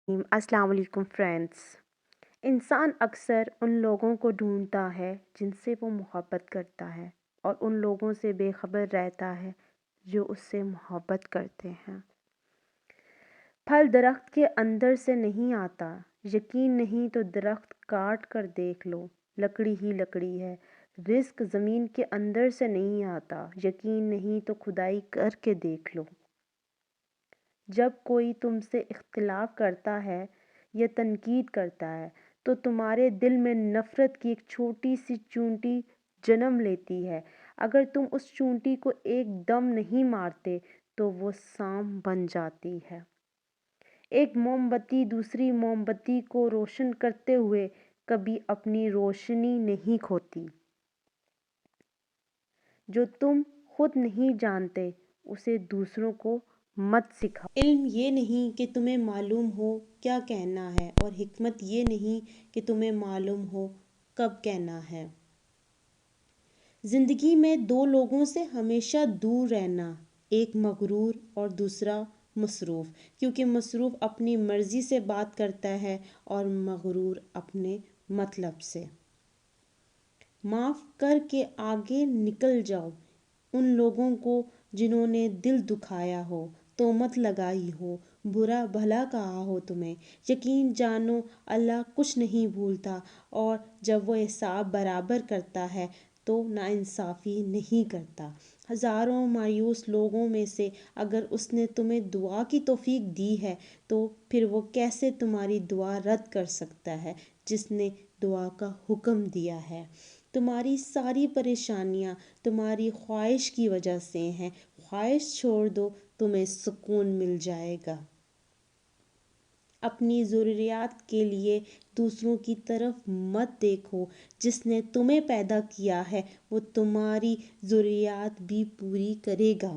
السلام علیکم فرینڈس۔ انسان اکثر ان لوگوں کو ڈھونڈتا ہے جن سے وہ محبت کرتا ہے اور ان لوگوں سے بے خبر رہتا ہے جو اس سے محبت کرتے ہیں۔ پھل درخت کے اندر سے نہیں آتا، یقین نہیں تو درخت کاٹ کر دیکھ لو، لکڑی ہی لکڑی ہے۔ رزق زمین کے اندر سے نہیں آتا، یقین نہیں تو کھدائی کر کے دیکھ لو۔ جب کوئی تم سے اختلاف کرتا ہے یا تنقید کرتا ہے تو تمہارے دل میں نفرت کی ایک چھوٹی سی چونٹی جنم لیتی ہے۔ اگر تم اس چونٹی کو ایک دم نہیں مارتے تو وہ سام بن جاتی ہے۔ ایک موم بتی دوسری موم بتی کو روشن کرتے ہوئے کبھی اپنی روشنی نہیں کھوتی۔ جو تم خود نہیں جانتے اسے دوسروں کو مت سکھاؤ۔ علم یہ نہیں کہ تمہیں معلوم ہو کیا کہنا ہے، اور حکمت یہ نہیں کہ تمہیں معلوم ہو کب کہنا ہے۔ زندگی میں دو لوگوں سے ہمیشہ دور رہنا، ایک مغرور اور دوسرا مصروف، کیونکہ مصروف اپنی مرضی سے بات کرتا ہے اور مغرور اپنے مطلب سے۔ معاف کر کے آگے نکل جاؤ ان لوگوں کو جنہوں نے دل دکھایا ہو، تہمت لگائی ہو، برا بھلا کہا ہو تمہیں۔ یقین جانو اللہ کچھ نہیں بھولتا، اور جب وہ حساب برابر کرتا ہے تو ناانصافی نہیں کرتا۔ ہزاروں مایوس لوگوں میں سے اگر اس نے تمہیں دعا کی توفیق دی ہے تو پھر وہ کیسے تمہاری دعا رد کر سکتا ہے جس نے دعا کا حکم دیا ہے؟ تمہاری ساری پریشانیاں تمہاری خواہش کی وجہ سے ہیں۔ خواہش چھوڑ دو، تمہیں سکون مل جائے گا۔ اپنی ضروریات کے لیے دوسروں کی طرف مت دیکھو۔ جس نے تمہیں پیدا کیا ہے وہ تمہاری ضروریات بھی پوری کرے گا۔